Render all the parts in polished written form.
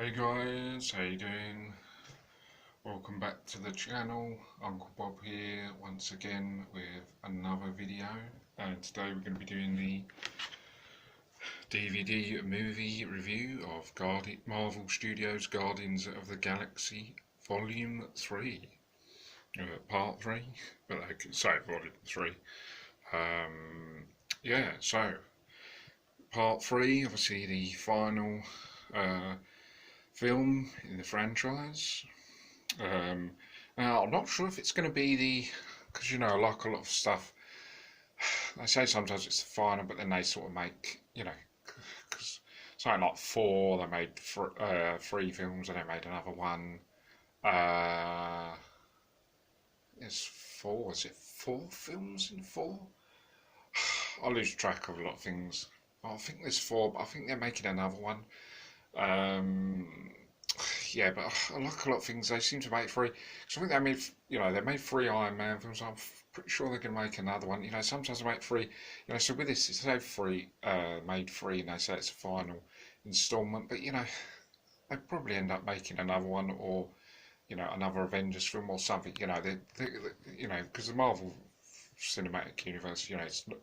Hey guys, how you doing? Welcome back to the channel. Uncle Bob here once again with another video, and today we're going to be doing the DVD movie review of Marvel Studios Guardians of the Galaxy Volume 3, Part 3, but I could say Volume 3. Yeah, so Part 3, obviously the final film in the franchise. Now, I'm not sure if it's going to be because like a lot of stuff, they say sometimes it's the final, but then they sort of make, because something like four, they made three films, and they made another one. Uh, it's four, is it four films in four? I lose track of a lot of things. I think there's four, but I think they're making another one. Um, yeah, but I like a lot of things. They seem to make three. Because I think they made, they made three Iron Man films. I'm pretty sure they're going to make another one. Sometimes they make three. So with this, it's made three, and they say it's a final installment. But they probably end up making another one, or another Avengers film or something. Because the Marvel cinematic universe,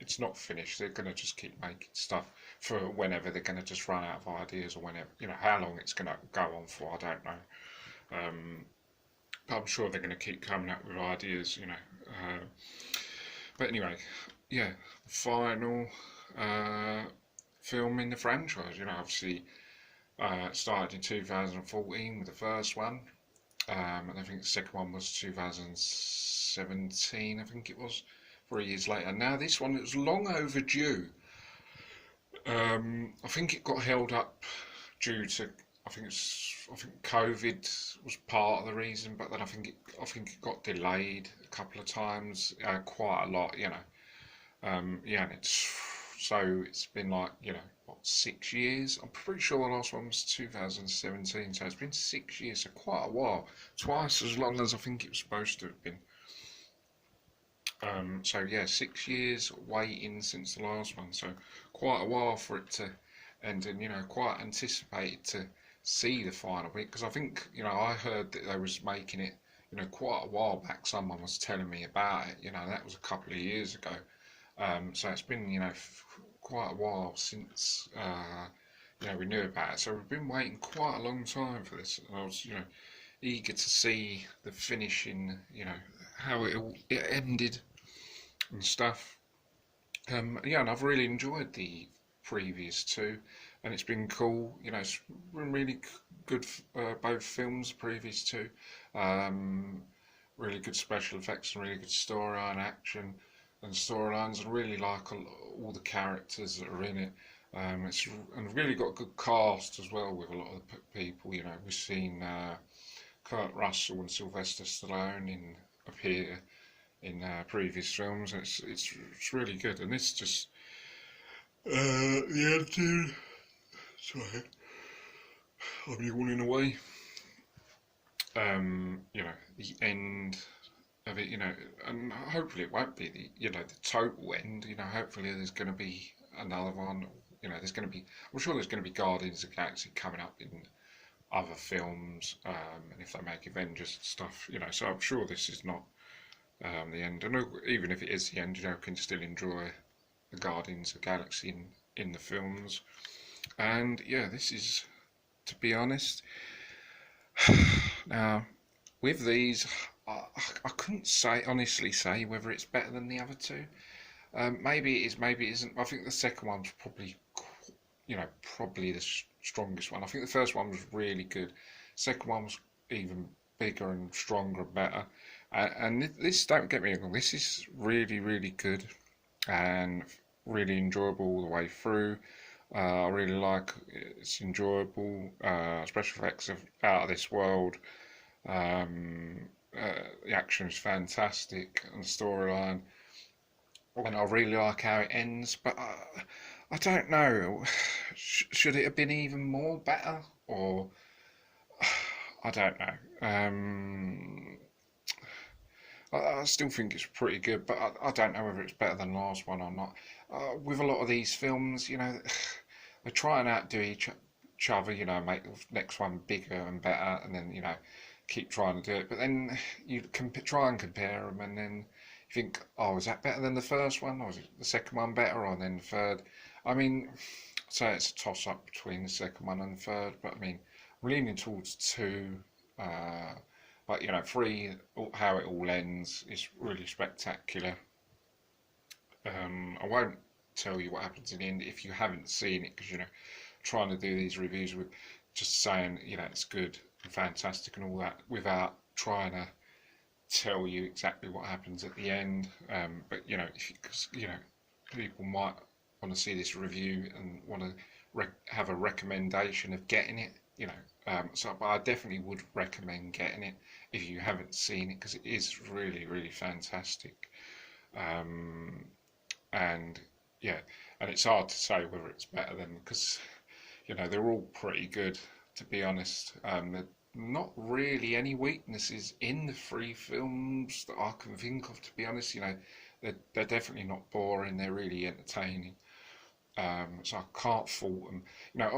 it's not finished. They're going to just keep making stuff for whenever they're going to just run out of ideas, or whenever, how long it's going to go on for, I don't know. But I'm sure they're going to keep coming up with ideas. But anyway, yeah, the final film in the franchise. Obviously, it started in 2014 with the first one, and I think the second one was 2017. I think it was 3 years later. Now this one, it was long overdue. I think it got held up due to I think COVID was part of the reason, but then I think it got delayed a couple of times, quite a lot. Yeah, and it's been like what, 6 years. I'm pretty sure the last one was 2017, so it's been 6 years, so quite a while, twice as long as I think it was supposed to have been. So yeah, 6 years waiting since the last one, so quite a while for it to end, and quite anticipated to see the final bit, because I think I heard that they was making it quite a while back. Someone was telling me about it. That was a couple of years ago. So it's been quite a while since we knew about it. So we've been waiting quite a long time for this. And I was eager to see the finishing. How it ended and stuff. Yeah, and I've really enjoyed the previous two, and it's been cool. It's been really good. Both films, previous two, um, really good special effects and really good storyline, action, and storylines. I really like all the characters that are in it. And really got a good cast as well with a lot of the people. We've seen Kurt Russell and Sylvester Stallone appear in previous films. It's really good, and this just the attitude. Sorry, I'm yawning away. The end of it. And hopefully it won't be the total end. Hopefully there's going to be another one. There's going to be. I'm sure there's going to be Guardians of the Galaxy coming up in other films, and if they make Avengers and stuff, so I'm sure this is not the end. And even if it is the end, can still enjoy the Guardians of the Galaxy in the films. And yeah, this is, to be honest, now with these, I couldn't honestly say whether it's better than the other two. Maybe it is, maybe it isn't. I think the second one's probably the strongest one. I think the first one was really good. Second one was even bigger and stronger and better. And this, don't get me wrong, this is really, really good and really enjoyable all the way through. I really like it. It's enjoyable. Special effects are out of this world. The action is fantastic, and the storyline. And I really like how it ends, but I don't know. Should it have been even more better, or I don't know. I still think it's pretty good, but I don't know whether it's better than the last one or not. With a lot of these films, they try and outdo each other, you know, make the next one bigger and better, and then, you know, keep trying to do it. But then you can try and compare them, and then you think, oh, is that better than the first one, or is it the second one better, or then the third? I mean, so it's a toss up between the second one and the third, but I mean, I'm leaning towards two. Uh, but you know, three, how it all ends is really spectacular. I won't tell you what happens in the end if you haven't seen it, because you know, trying to do these reviews with just saying, you know, it's good and fantastic and all that without trying to tell you exactly what happens at the end. But you know, if you, 'cause, you know, people might want to see this review and want to have a recommendation of getting it. You know, so but I definitely would recommend getting it if you haven't seen it, because it is really, really fantastic. Um, and yeah, and it's hard to say whether it's better than, because you know they're all pretty good, to be honest. There's not really any weaknesses in the three films that I can think of, to be honest. You know, they're definitely not boring. They're really entertaining. So I can't fault them. You know,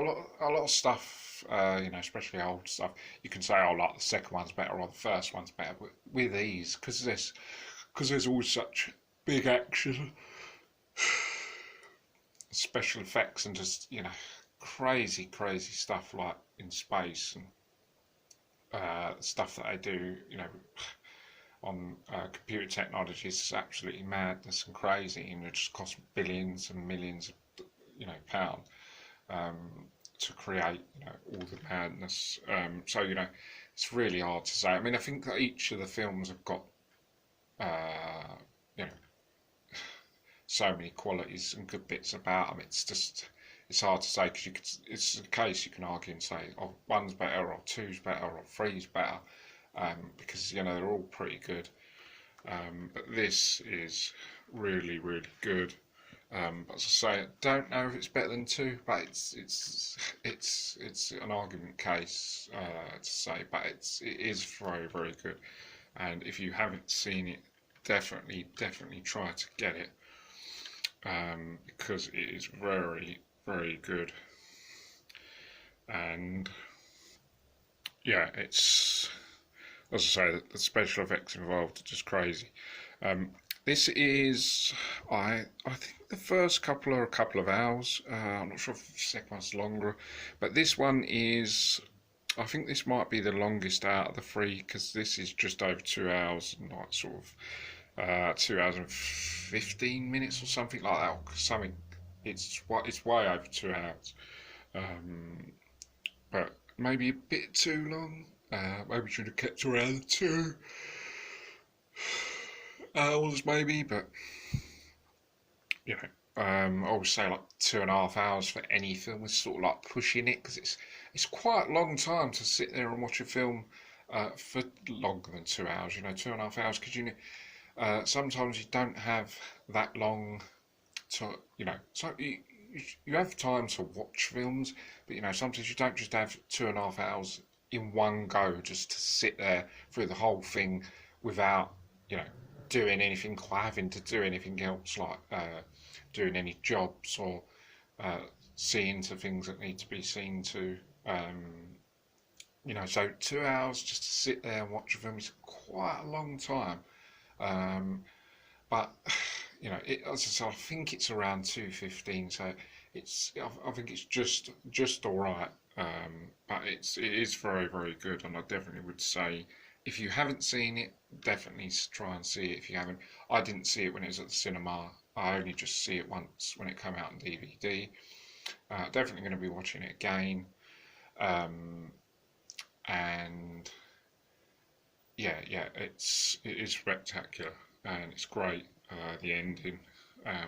a lot of stuff. You know, especially old stuff. You can say, "Oh, like the second one's better or the first one's better." But with these, because there's always such big action, special effects, and just you know, crazy, crazy stuff like in space and stuff that they do. You know, on computer technologies is absolutely madness and crazy, and it just costs billions and millions of pound um, to create all the madness. So it's really hard to say. I mean, I think that each of the films have got uh, you know so many qualities and good bits about them. It's hard to say, because it's a case you can argue and say, oh, one's better or two's better or three's better, because they're all pretty good. But this is really, really good. But as I say, I don't know if it's better than two, but it's an argument case to say, but it is very, very good. And if you haven't seen it, definitely try to get it, because it is very, very good. And yeah, it's, as I say, the special effects involved are just crazy. This is, I think the first couple are a couple of hours. I'm not sure if the second one's longer, but this one is, I think this might be the longest out of the three, because this is just over 2 hours, and like sort of 2 hours and 15 minutes or something like that. Something, it's way over 2 hours, but maybe a bit too long. Maybe we should have kept around 2 hours maybe, but I always say like 2.5 hours for any film is sort of like pushing it, because it's quite a long time to sit there and watch a film for longer than 2 hours. 2.5 hours, because sometimes you don't have that long to so you have time to watch films, but sometimes you don't just have 2.5 hours in one go just to sit there through the whole thing without you know doing anything or having to do anything else, like doing any jobs or seeing to things that need to be seen to. So 2 hours just to sit there and watch a film is quite a long time. But as I said, I think it's around 2:15, so I think it's just all right. But it is very, very good, and I definitely would say, if you haven't seen it, definitely try and see it. If you haven't, I didn't see it when it was at the cinema. I only just see it once when it came out on DVD. Definitely going to be watching it again. And yeah, it is spectacular, and it's great. The ending,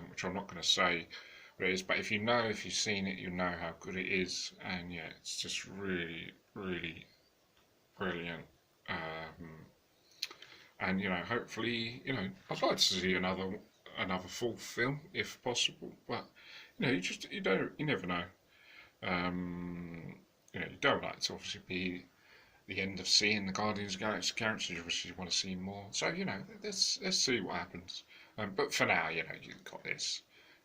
which I'm not going to say what it is, but if you've seen it, you know how good it is, and yeah, it's just really, really brilliant. And hopefully, I'd like to see another full film if possible, but you never know. You don't like to obviously be the end of seeing the Guardians of the Galaxy characters. You obviously want to see more, so let's see what happens. But for now, you've got this.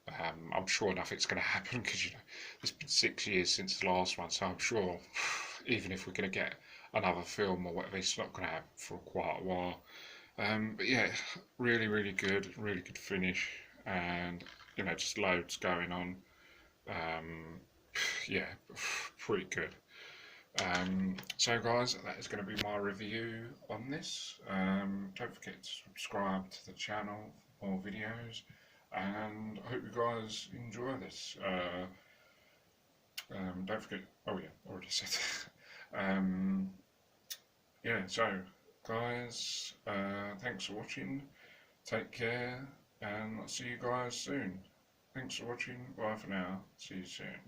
I'm sure nothing's going to happen because it's been 6 years since the last one, so I'm sure even if we're going to get another film or whatever, it's not going to happen for quite a while. But yeah, really, really good finish, and just loads going on. Um, yeah, pretty good. So guys, that is going to be my review on this. Don't forget to subscribe to the channel for more videos, and I hope you guys enjoy this. Don't forget, oh yeah, already said that. Yeah, so guys, thanks for watching, take care, and I'll see you guys soon. Thanks for watching, bye for now, see you soon.